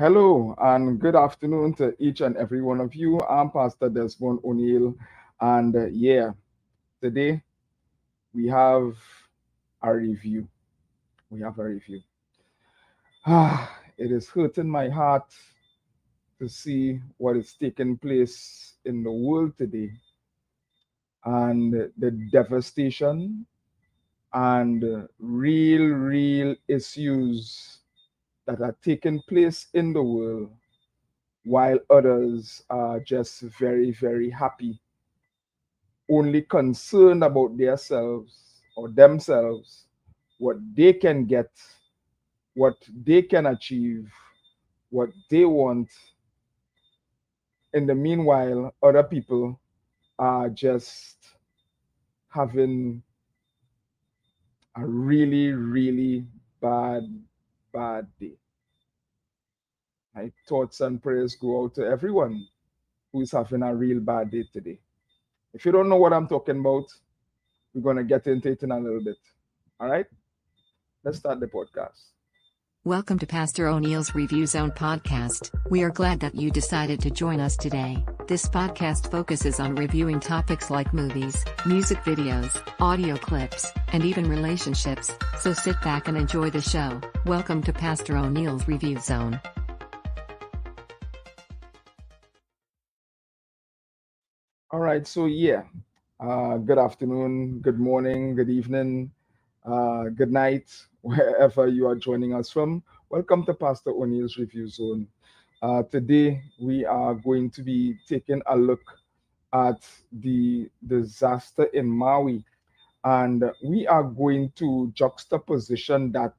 Hello and good afternoon to each and every one of you. I'm Pastor ONeil, and today we have a review. We have a review. It is hurting my heart to see what is taking place in the world today and the devastation and real issues that are taking place in the world while others are just very happy, only concerned about themselves, what they can get, what they can achieve, what they want. In the meanwhile, other people are just having a really bad day. My thoughts and prayers go out to everyone who is having a real bad day today. If you don't know what I'm talking about, we're going to get into it in a little bit. All right? Let's start the podcast. Welcome to Pastor ONeil's Review Zone podcast. We are glad that you decided to join us today. This podcast focuses on reviewing topics like movies, music videos, audio clips, and even relationships, so sit back and enjoy the show. Welcome to Pastor ONeil's Review Zone. All right, so good afternoon, good morning, good evening, good night, wherever you are joining us from. Welcome to Pastor ONeil's Review Zone. Today, we are going to be taking a look at the disaster in Maui, and we are going to juxtaposition that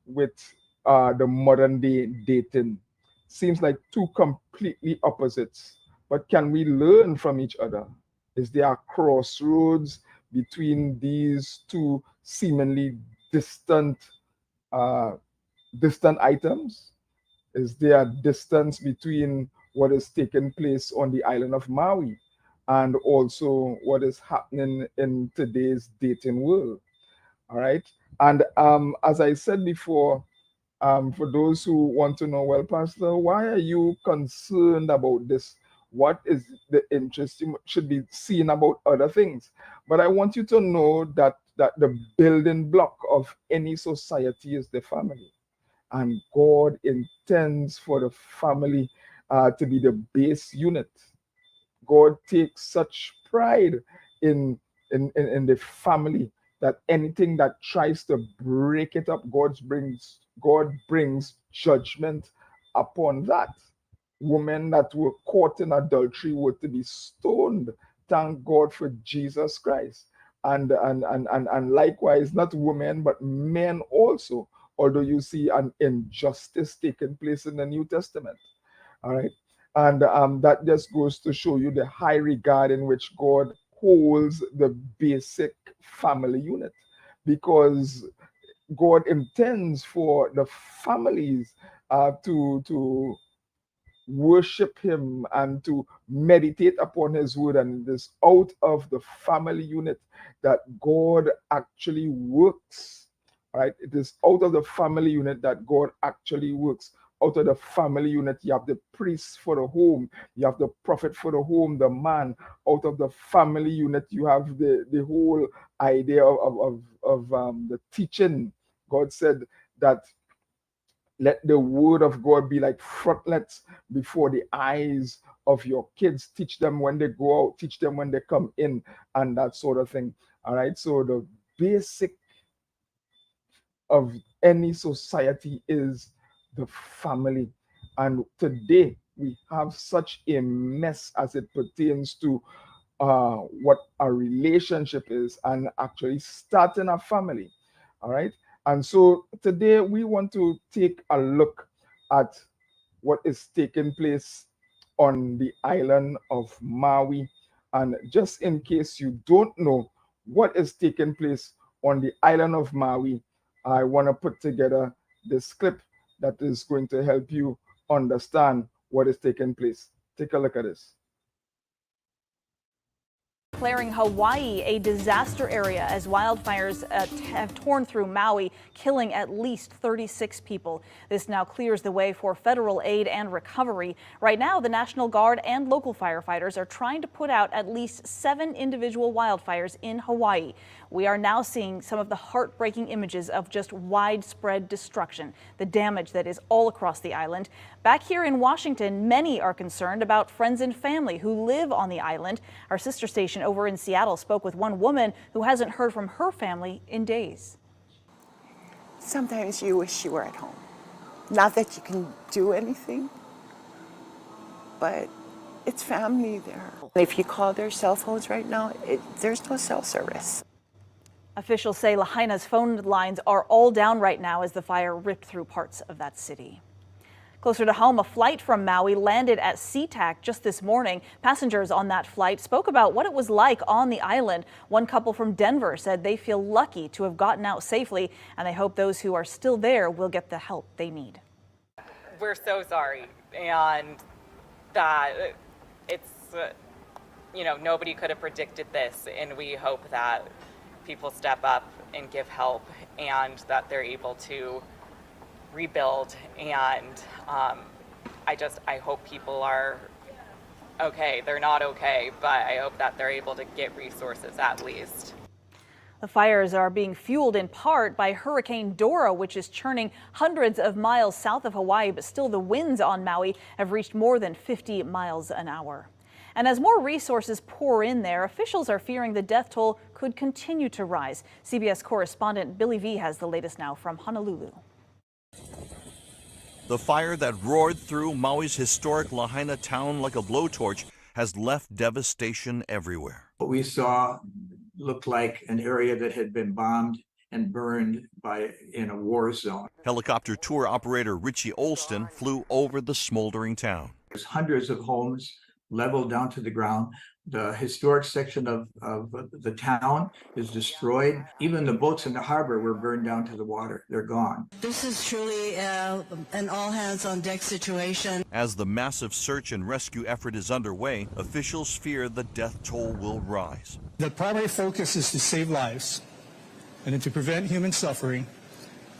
with the modern day dating. Seems like two completely opposites, but can we learn from each other? Is there a crossroads between these two seemingly distant uh, distant items? Is there a distance between what is taking place on the island of Maui and also what is happening in today's dating world? All right. And as I said before, for those who want to know, well, Pastor, why are you concerned about this? What is the interest you should be seen about other things? But I want you to know that the building block of any society is the family, and God intends for the family to be the base unit. God takes such pride in, in the family that anything that tries to break it up, God brings judgment upon that. Women that were caught in adultery were to be stoned. Thank God for Jesus Christ. And likewise, not women, but men also, although you see an injustice taking place in the New Testament. All right. And that just goes to show you the high regard in which God holds the basic family unit, because God intends for the families to worship Him and to meditate upon His word. And it is out of the family unit that God actually works. All right, it is out of the family unit that God actually works. Out of the family unit, you have the priest for the home, you have the prophet for the home, the man. Out of the family unit, you have the whole idea of the teaching. God said that let the word of God be like frontlets before the eyes of your kids. Teach them when they go out, teach them when they come in, and that sort of thing. All right. So the basic of any society is the family. And today we have such a mess as it pertains to what a relationship is and actually starting a family. All right. And so today we want to take a look at what is taking place on the island of Maui. And just in case you don't know what is taking place on the island of Maui, I want to put together this clip that is going to help you understand what is taking place. Take a look at this. declaring Hawaii a disaster area as wildfires have torn through Maui, killing at least 36 people. This now clears the way for federal aid and recovery. Right now, the National Guard and local firefighters are trying to put out at least 7 individual wildfires in Hawaii. We are now seeing some of the heartbreaking images of just widespread destruction, the damage that is all across the island. Back here in Washington, many are concerned about friends and family who live on the island. Our sister station over in Seattle spoke with one woman who hasn't heard from her family in days. Sometimes you wish you were at home. Not that you can do anything, but it's family there. If you call their cell phones right now, there's no cell service. Officials say Lahaina's phone lines are all down right now as the fire ripped through parts of that city. Closer to home, a flight from Maui landed at SeaTac just this morning. Passengers on that flight spoke about what it was like on the island. One couple from Denver said they feel lucky to have gotten out safely, and they hope those who are still there will get the help they need. We're so sorry, and that it's, nobody could have predicted this, and we hope that people step up and give help and that they're able to rebuild. And I hope people are okay. They're not okay, but I hope that they're able to get resources at least. The fires are being fueled in part by Hurricane Dora, which is churning hundreds of miles south of Hawaii, but still the winds on Maui have reached more than 50 miles an hour. And as more resources pour in there, officials are fearing the death toll could continue to rise. CBS correspondent Billy V has the latest now from Honolulu. The fire that roared through Maui's historic Lahaina town like a blowtorch has left devastation everywhere. What we saw looked like an area that had been bombed and burned in a war zone. Helicopter tour operator Richie Olston flew over the smoldering town. There's hundreds of homes leveled down to the ground. The historic section of the town is destroyed. Even the boats in the harbor were burned down to the water. They're gone. This is truly an all-hands-on-deck situation. As the massive search and rescue effort is underway, officials fear the death toll will rise. The primary focus is to save lives and to prevent human suffering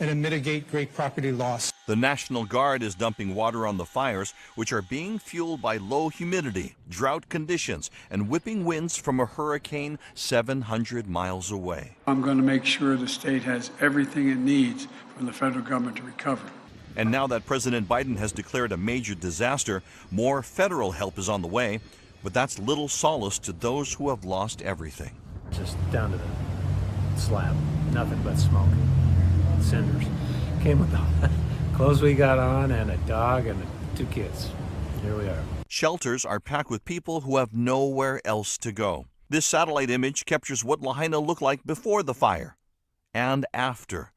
and to mitigate great property loss. The National Guard is dumping water on the fires, which are being fueled by low humidity, drought conditions, and whipping winds from a hurricane 700 miles away. I'm going to make sure the state has everything it needs from the federal government to recover. And now that President Biden has declared a major disaster, more federal help is on the way, but that's little solace to those who have lost everything. Just down to the slab, nothing but smoke, cinders. Came with the clothes we got on and a dog and 2 kids. Here we are. Shelters are packed with people who have nowhere else to go. This satellite image captures what Lahaina looked like before the fire and after.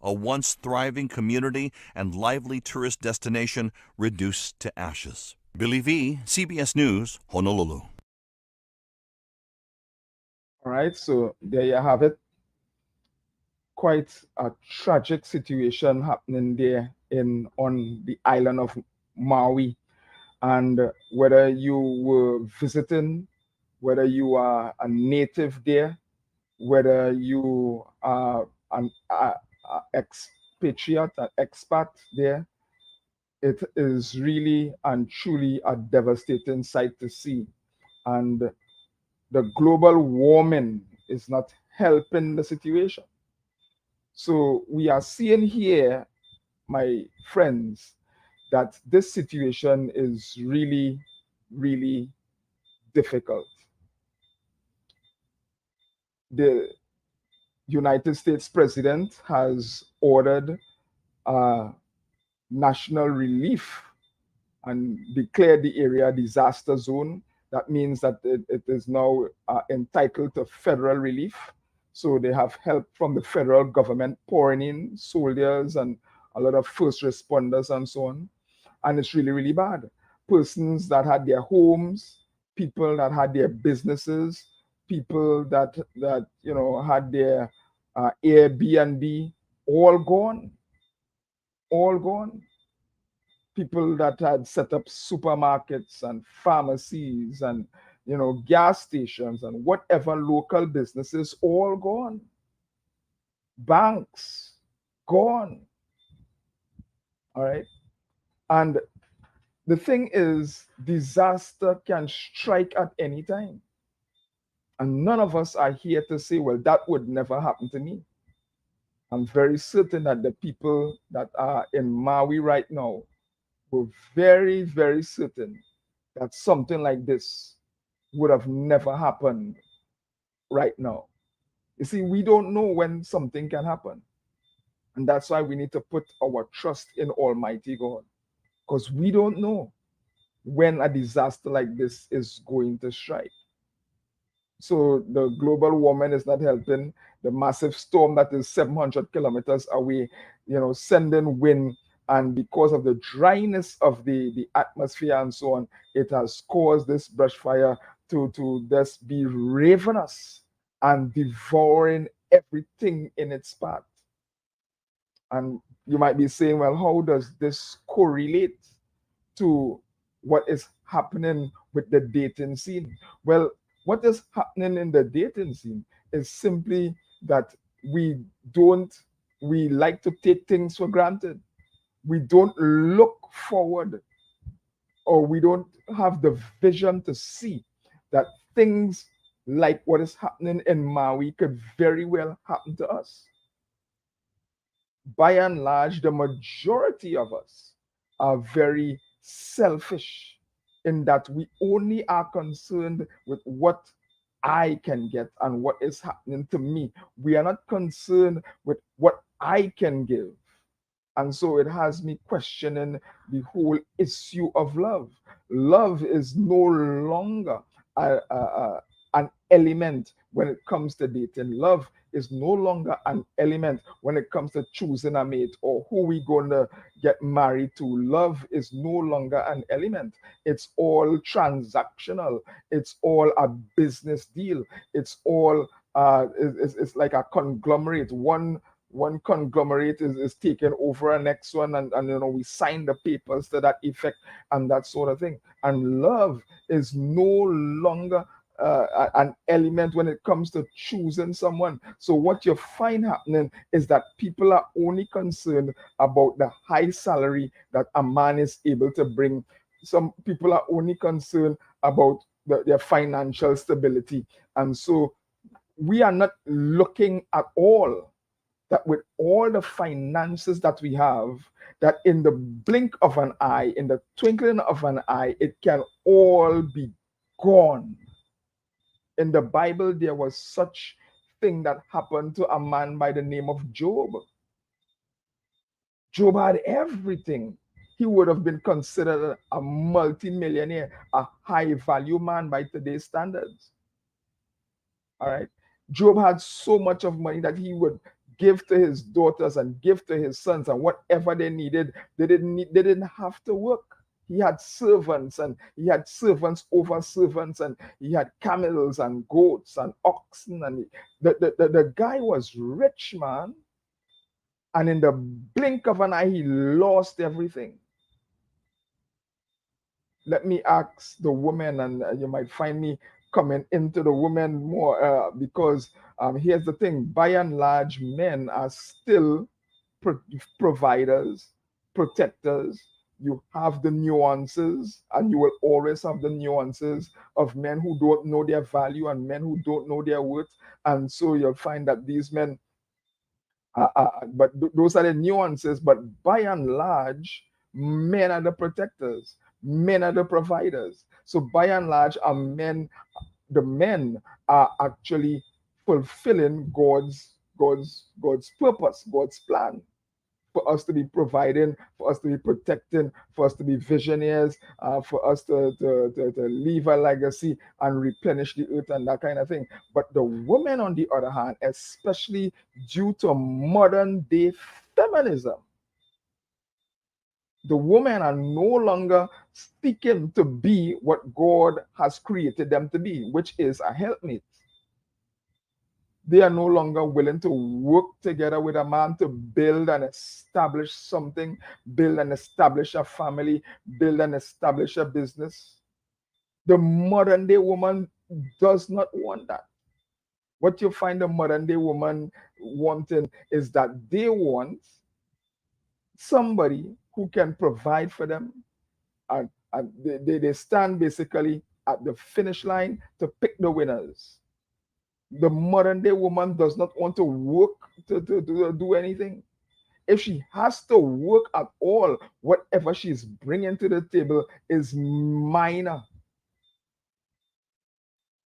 A once thriving community and lively tourist destination reduced to ashes. Billy V, CBS News, Honolulu. All right, so there you have it. Quite a tragic situation happening there on the island of Maui. And whether you were visiting, whether you are a native there, whether you are an expatriate, an expat there, it is really and truly a devastating sight to see. And the global warming is not helping the situation. So we are seeing here, my friends, that this situation is really, really difficult. The United States president has ordered national relief and declared the area a disaster zone. That means that it is now entitled to federal relief. So they have help from the federal government pouring in, soldiers and a lot of first responders and so on. And it's really, really bad. Persons that had their homes, people that had their businesses, people that had their Airbnb, all gone. All gone. People that had set up supermarkets and pharmacies and gas stations and whatever local businesses, all gone. Banks gone. All right. And the thing is, disaster can strike at any time. And none of us are here to say, well, that would never happen to me. I'm very certain that the people that are in Maui right now were very, very certain that something like this would have never happened right now. You see, we don't know when something can happen. And that's why we need to put our trust in Almighty God. Because we don't know when a disaster like this is going to strike. So the global warming is not helping. The massive storm that is 700 kilometers away, sending wind, and because of the dryness of the atmosphere and so on, it has caused this brush fire to just be ravenous and devouring everything in its path. And you might be saying, well, how does this correlate to what is happening with the dating scene? Well, what is happening in the dating scene is simply that we like to take things for granted. We don't look forward, or we don't have the vision to see that things like what is happening in Maui could very well happen to us. By and large, the majority of us are very selfish in that we only are concerned with what I can get and what is happening to me. We are not concerned with what I can give. And so it has me questioning the whole issue of love. Love is no longer an element when it comes to dating. Love is no longer an element when it comes to choosing a mate or who we going to get married to. Love is no longer an element. It's all transactional. It's all a business deal. It's all it's like a conglomerate. One conglomerate is taking over a next one, and we sign the papers to that effect and that sort of thing. And love is no longer an element when it comes to choosing someone. So what you find happening is that people are only concerned about the high salary that a man is able to bring. Some people are only concerned about their financial stability. And so we are not looking at all that with all the finances that we have, that in the blink of an eye, in the twinkling of an eye, it can all be gone. In the Bible, there was such thing that happened to a man by the name of Job. Job had everything. He would have been considered a multi-millionaire, a high-value man by today's standards. All right. Job had so much of money that he would give to his daughters and give to his sons, and whatever they needed, they didn't have to work. He had servants, and he had servants over servants, and he had camels and goats and oxen, and the guy was rich, man. And in the blink of an eye, he lost everything. Let me ask the woman, and you might find me coming into the woman more because here's the thing: by and large, men are still providers, protectors. You have the nuances, and you will always have the nuances of men who don't know their value and men who don't know their worth. And so you'll find that these men, those are the nuances. But by and large, men are the protectors, men are the providers. So by and large, the men are actually fulfilling God's purpose, God's plan for us to be providing, for us to be protecting, for us to be visionaries, for us to leave a legacy and replenish the earth and that kind of thing. But the women, on the other hand, especially due to modern day feminism, the women are no longer seeking to be what God has created them to be, which is a helpmate. They are no longer willing to work together with a man to build and establish something, build and establish a family, build and establish a business. The modern day woman does not want that. What you find the modern day woman wanting is that they want somebody who can provide for them, and they stand basically at the finish line to pick the winners. The modern day woman does not want to work to do anything. If she has to work at all, whatever she's bringing to the table is minor.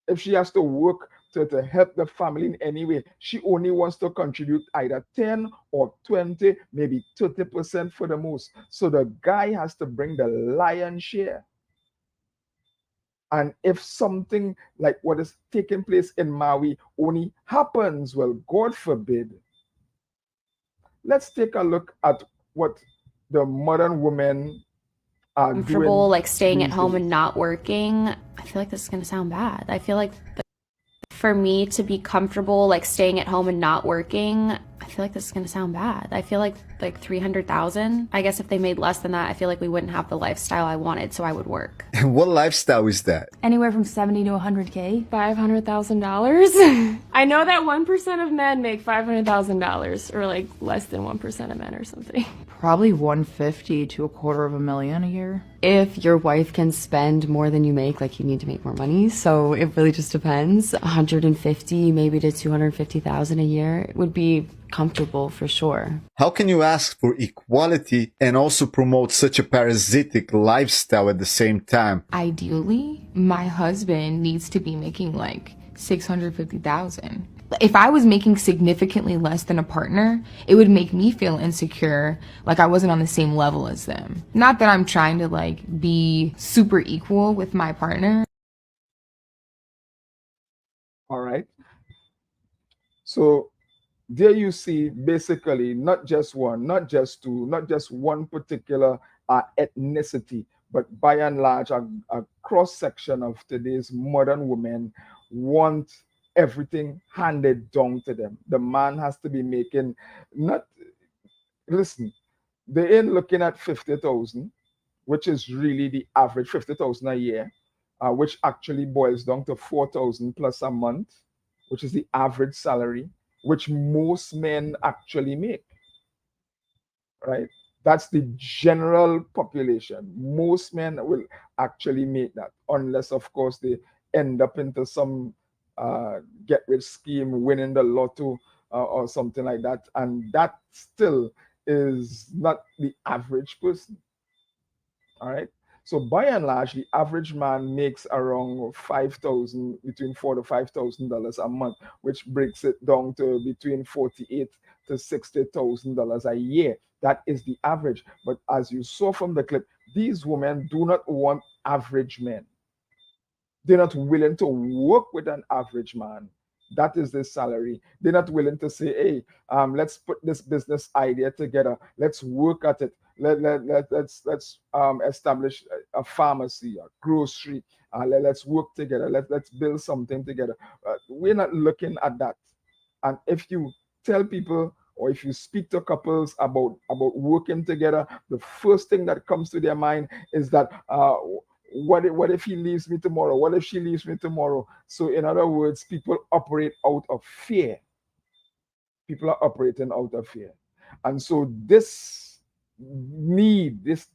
If she has to work to help the family in any way, she only wants to contribute either 10 or 20, maybe 30% for the most. So the guy has to bring the lion's share. And if something like what is taking place in Maui only happens, well, God forbid, let's take a look at what the modern women are Comfortable doing like staying at these home days. and not working. I feel like this is going to sound bad. I feel like for me to be comfortable like staying at home and not working, I feel like this is going to sound bad. I feel like 300,000. I guess if they made less than that, I feel like we wouldn't have the lifestyle I wanted, so I would work. And what lifestyle is that? Anywhere from 70 to 100K. $500,000. I know that 1% of men make $500,000, or like less than 1% of men or something. Probably 150 to $250,000 a year. If your wife can spend more than you make, like you need to make more money. So it really just depends. 150 maybe to 250,000 a year would be comfortable for sure. How can you ask for equality and also promote such a parasitic lifestyle at the same time? Ideally, my husband needs to be making like 650,000. If I was making significantly less than a partner, it would make me feel insecure, like I wasn't on the same level as them. Not that I'm trying to like be super equal with my partner. All right. So there you see basically not just one, not just two, not just one particular ethnicity, but by and large, a cross section of today's modern women want everything handed down to them. The man has to be making, not, listen, they ain't looking at 50,000, which is really the average, 50,000 a year, which actually boils down to 4,000 plus a month, which is the average salary, which most men actually make, right? That's the general population. Most men will actually make that, unless, of course, they end up into some get-rich scheme, winning the lotto or something like that. And that still is not the average person, all right? So by and large, the average man makes around 5,000, between $4,000 to $5,000 a month, which breaks it down to between $48,000 to $60,000 a year. That is the average. But as you saw from the clip, these women do not want average men. They're not willing to work with an average man. That is the salary. They're not willing to say, hey, let's put this business idea together. Let's work at it. Let's establish a pharmacy, a grocery. Let's work together. Let's build something together. We're not looking at that. And if you tell people, or if you speak to couples about working together, the first thing that comes to their mind is that what if he leaves me tomorrow? What if she leaves me tomorrow? So in other words, people operate out of fear. People are operating out of fear. And so this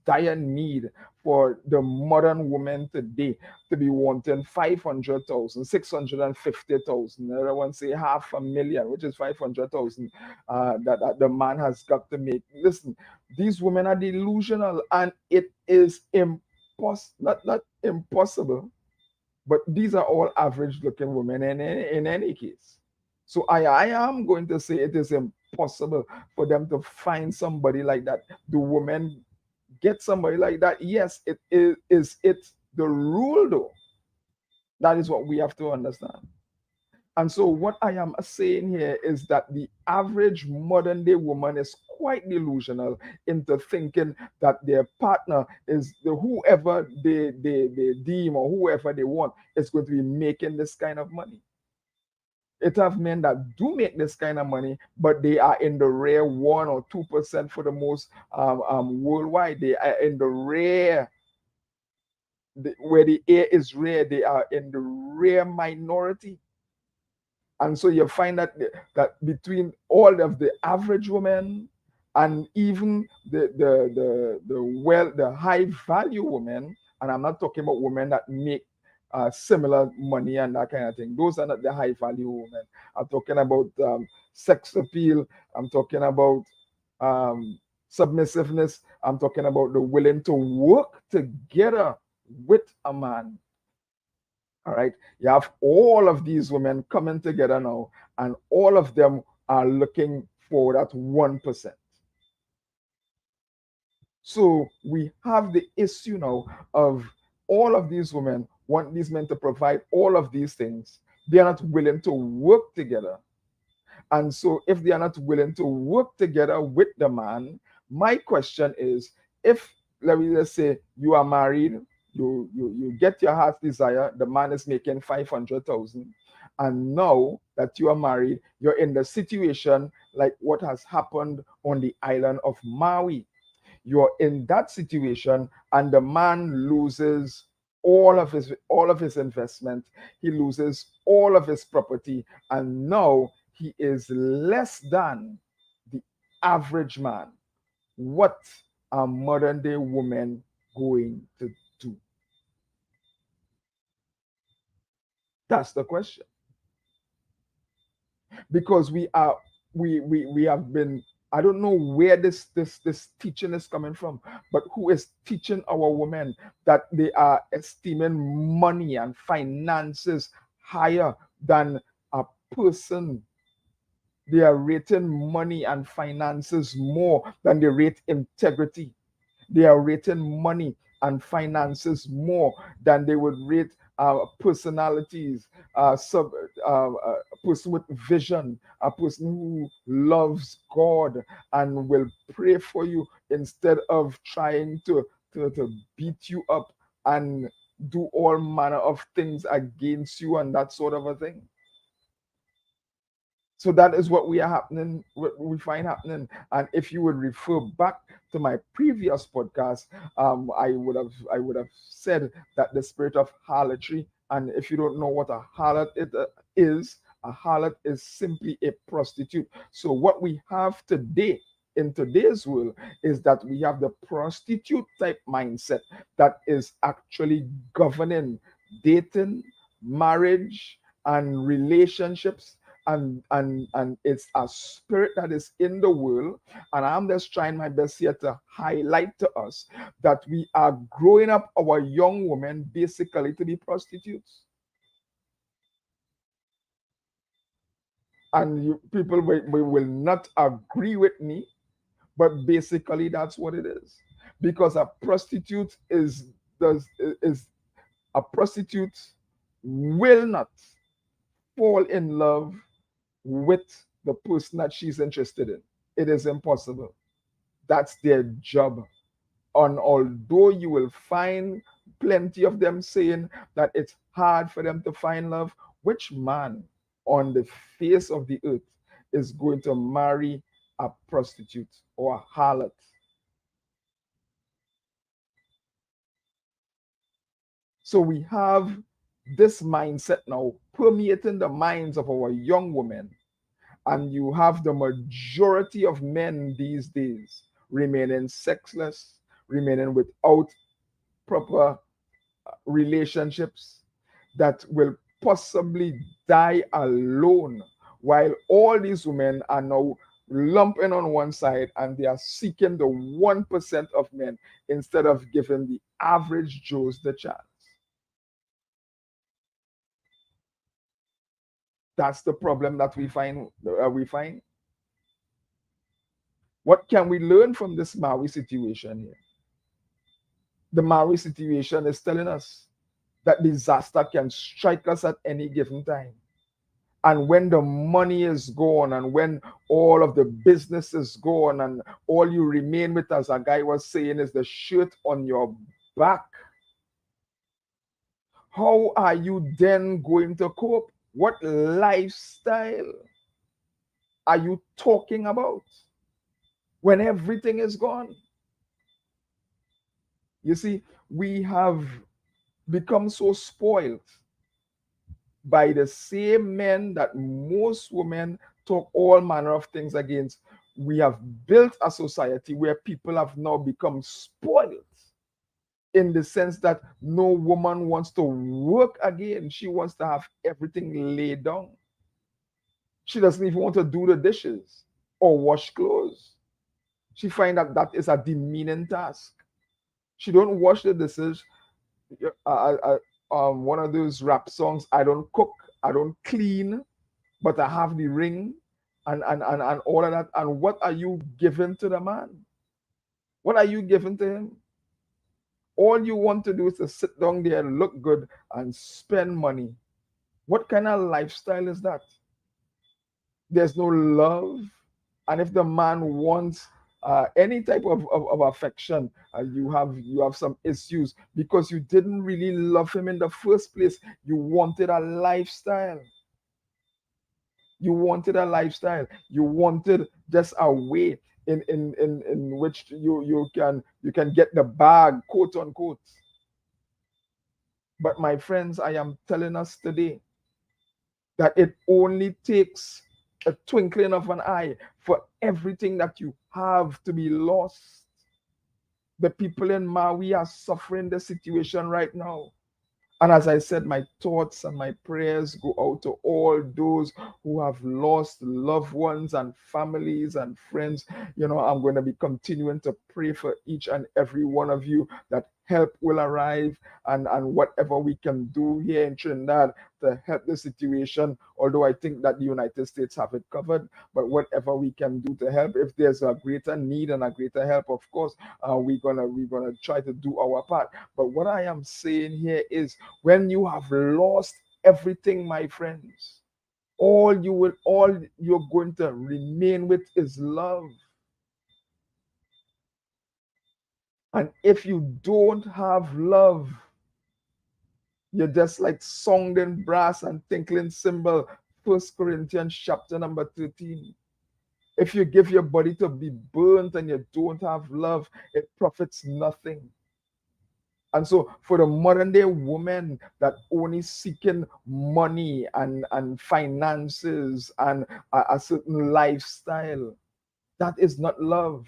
dire need for the modern woman today to be wanting 500,000, 650,000, I want to say 500,000, which is 500,000 that the man has got to make. Listen, these women are delusional, and it is not impossible, but these are all average looking women in any case. So I am going to say it is impossible for them to find somebody like that. Do women get somebody like that? Yes, it is it the rule though. That is what we have to understand. And so what I am saying here is that the average modern day woman is quite delusional into thinking that their partner is whoever they deem or whoever they want is going to be making this kind of money. It have men that do make this kind of money, but they are in the rare 1 or 2% for the most worldwide. They are in the rare where the air is rare, they are in the rare minority. And so you find that that between all of the average women and even the high value women, and I'm not talking about women that make similar money and that kind of thing. Those are not the high value women. I'm talking about sex appeal. I'm talking about submissiveness. I'm talking about the willing to work together with a man. All right. You have all of these women coming together now, and all of them are looking for that 1%. So we have the issue now of all of these women want these men to provide all of these things. They are not willing to work together. And so if they are not willing to work together with the man, my question is, if, let me just say, you are married, you get your heart's desire, the man is making 500,000, and now that you are married, you're in the situation like what has happened on the island of Maui. You're in that situation, and the man loses all of his investment. He loses all of his property, and now he is less than the average man. What are modern day women going to do? That's the question. Because we have been, I don't know where this teaching is coming from, but who is teaching our women that they are esteeming money and finances higher than a person? They are rating money and finances more than they rate integrity. They are rating money and finances more than they would rate personalities, a person with vision, a person who loves God and will pray for you instead of trying to beat you up and do all manner of things against you and that sort of a thing. So that is what what we find happening. And if you would refer back to my previous podcast, I would have said that the spirit of harlotry. And if you don't know what a harlot is, a harlot is simply a prostitute. So what we have today in today's world is that we have the prostitute type mindset that is actually governing dating, marriage, and relationships, and it's a spirit that is in the world. And I'm just trying my best here to highlight to us that we are growing up our young women basically to be prostitutes. And people will not agree with me, but basically that's what it is. Because a prostitute is a prostitute will not fall in love with the person that she's interested in. It is impossible. That's their job. And although you will find plenty of them saying that it's hard for them to find love, which man on the face of the earth is going to marry a prostitute or a harlot? So we have this mindset now permeating the minds of our young women, and you have the majority of men these days remaining sexless, remaining without proper relationships, that will possibly die alone, while all these women are now lumping on one side and they are seeking the 1% of men instead of giving the average Joes the chance. That's the problem that we find. What can we learn from this Maui situation here? The Maui situation is telling us that disaster can strike us at any given time. And when the money is gone, and when all of the business is gone, and all you remain with, as a guy was saying, is the shirt on your back, how are you then going to cope? What lifestyle are you talking about when everything is gone? You see, we have become so spoiled by the same men that most women talk all manner of things against. We have built a society where people have now become spoiled in the sense that no woman wants to work again. She wants to have everything laid down. She doesn't even want to do the dishes or wash clothes. She finds that that is a demeaning task. She don't wash the dishes. One of those rap songs, I don't cook, I don't clean, but I have the ring and all of that. And what are you giving to the man? What are you giving to him? All you want to do is to sit down there, look good, and spend money. What kind of lifestyle is that? There's no love. And if the man wants any type of affection, you have some issues because you didn't really love him in the first place. You wanted a lifestyle. You wanted a lifestyle. You wanted just a way in which you can get the bag, quote unquote. But my friends, I am telling us today that it only takes a twinkling of an eye for everything that you have to be lost. The people in Maui are suffering the situation right now. And as I said, my thoughts and my prayers go out to all those who have lost loved ones and families and friends. I'm going to be continuing to pray for each and every one of you that help will arrive and whatever we can do here in Trinidad to help the situation. Although I think that the United States have it covered, but whatever we can do to help, if there's a greater need and a greater help, of course, we're gonna try to do our part. But what I am saying here is, when you have lost everything, my friends, all you're going to remain with is love. And if you don't have love, you're just like sounding brass and tinkling cymbal. 1 Corinthians chapter number 13. If you give your body to be burnt and you don't have love, it profits nothing. And so for the modern day woman that only seeking money and finances and a certain lifestyle, that is not love.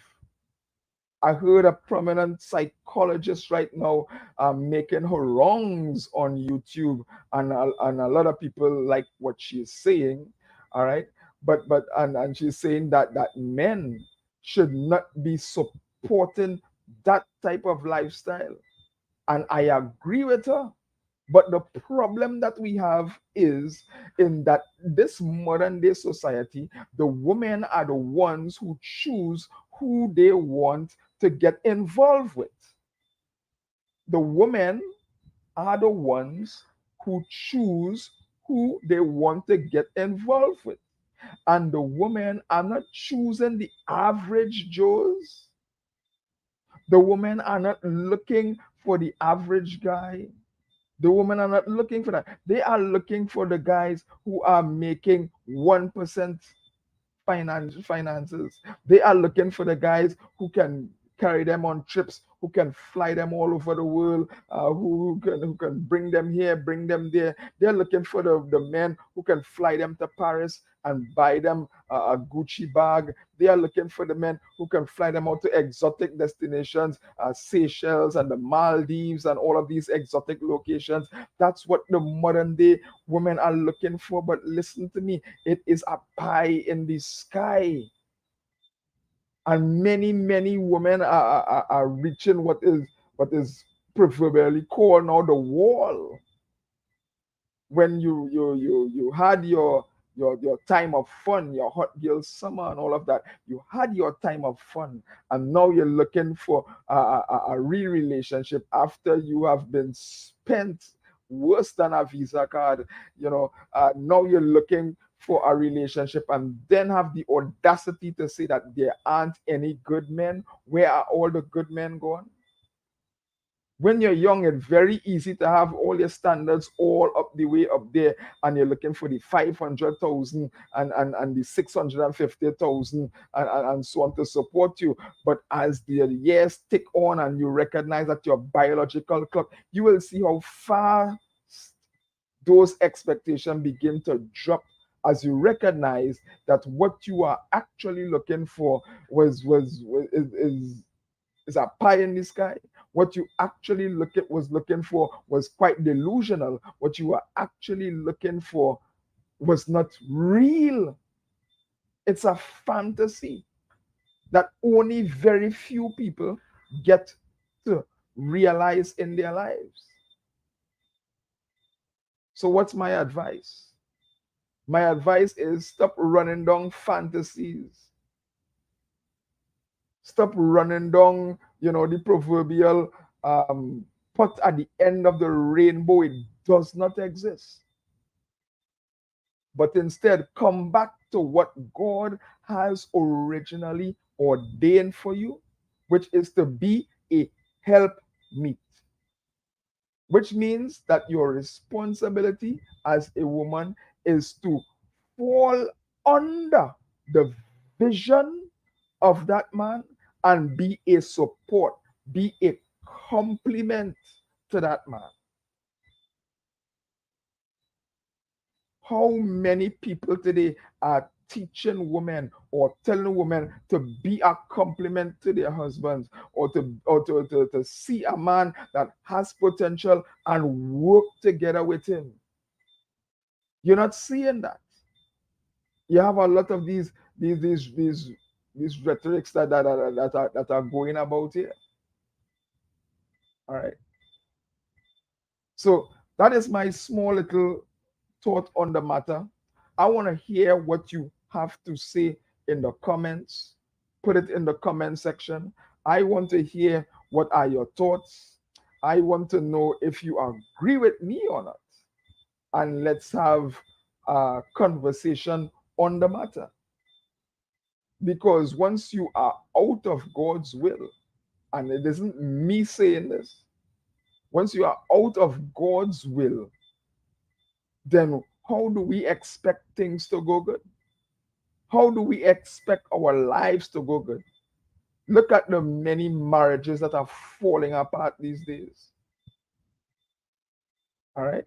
I heard a prominent psychologist right now making her wrongs on YouTube, and a lot of people like what she's saying. All right, but she's saying that men should not be supporting that type of lifestyle, and I agree with her. But the problem that we have is in that this modern day society, the women are the ones who choose who they want to get involved with. The women are the ones who choose who they want to get involved with. And the women are not choosing the average Joes. The women are not looking for the average guy. The women are not looking for that. They are looking for the guys who are making 1% finances. They are looking for the guys who can carry them on trips, who can fly them all over the world, who can bring them here, bring them there. They're looking for the men who can fly them to Paris and buy them a Gucci bag. They are looking for the men who can fly them out to exotic destinations, Seychelles and the Maldives and all of these exotic locations. That's what the modern day women are looking for. But listen to me, it is a pie in the sky. And many women are reaching what is proverbially called now the wall. When you had your time of fun, your hot girl summer and all of that, you had your time of fun, and now you're looking for a real relationship after you have been spent worse than a Visa card. Now you're looking for a relationship and then have the audacity to say that there aren't any good men. Where are all the good men gone? When you're young, it's very easy to have all your standards all up the way up there, and you're looking for the 500,000 and the 650,000 and so on to support you. But as the years tick on and you recognize that your biological clock, you will see how far those expectations begin to drop as you recognize that what you are actually looking for is a pie in the sky. What you actually was looking for was quite delusional. What you were actually looking for was not real. It's a fantasy that only very few people get to realize in their lives. So what's my advice? My advice is stop running down fantasies. Stop running down, the proverbial pot at the end of the rainbow. It does not exist. But instead, come back to what God has originally ordained for you, which is to be a helpmeet. Which means that your responsibility as a woman is to fall under the vision of that man and be a support, be a complement to that man. How many people today are teaching women or telling women to be a complement to their husbands, or to see a man that has potential and work together with him? You're not seeing that. You have a lot of these rhetorics that are going about here. All right. So that is my small little thought on the matter. I want to hear what you have to say in the comments. Put it in the comment section. I want to hear what are your thoughts. I want to know if you agree with me or not. And let's have a conversation on the matter. Because once you are out of God's will, and it isn't me saying this, once you are out of God's will, then how do we expect things to go good? How do we expect our lives to go good? Look at the many marriages that are falling apart these days. All right?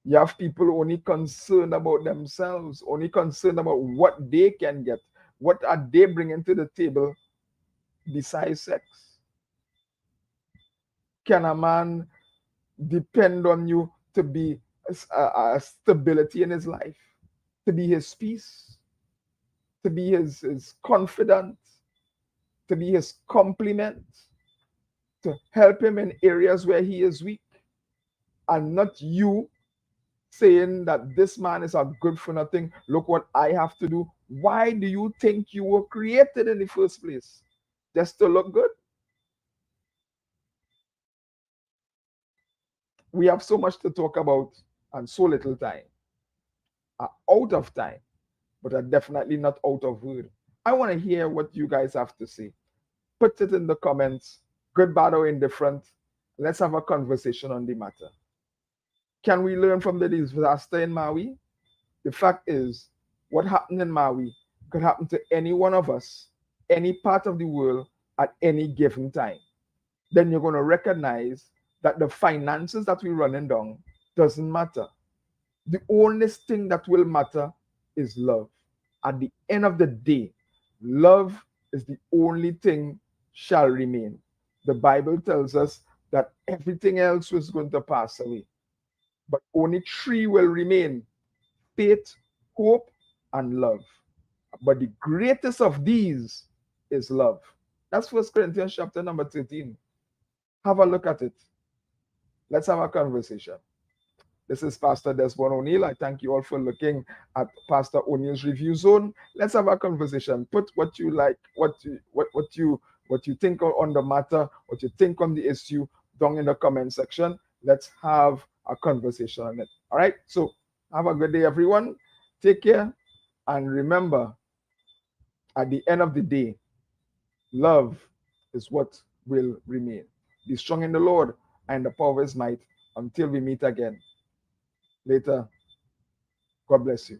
You have people only concerned about themselves, only concerned about what they can get. What are they bringing to the table besides sex? Can a man depend on you to be a stability in his life, to be his peace, to be his confidant, to be his complement, to help him in areas where he is weak, and not you saying that this man is a good for nothing? Look what I have to do. Why do you think you were created in the first place? Just to look good? We have so much to talk about and so little time. Out of time, but are definitely not out of word. I want to hear what you guys have to say. Put it in the comments, good, bad, or indifferent. Let's have a conversation on the matter. Can we learn from the disaster in Maui? The fact is, what happened in Maui could happen to any one of us, any part of the world, at any given time. Then you're going to recognize that the finances that we're running down doesn't matter. The only thing that will matter is love. At the end of the day, love is the only thing shall remain. The Bible tells us that everything else was going to pass away, but only three will remain: faith, hope, and love. But the greatest of these is love. That's 1 Corinthians chapter number 13. Have a look at it. Let's have a conversation. This is Pastor ONeil. I thank you all for looking at Pastor ONeil's Review Zone. Let's have a conversation. Put what you like, what you think on the matter, what you think on the issue down in the comment section. Let's have a conversation on it. All right. So have a good day, everyone. Take care, and remember, at the end of the day, love is what will remain. Be strong in the Lord and the power of his might. Until we meet again later, God bless you.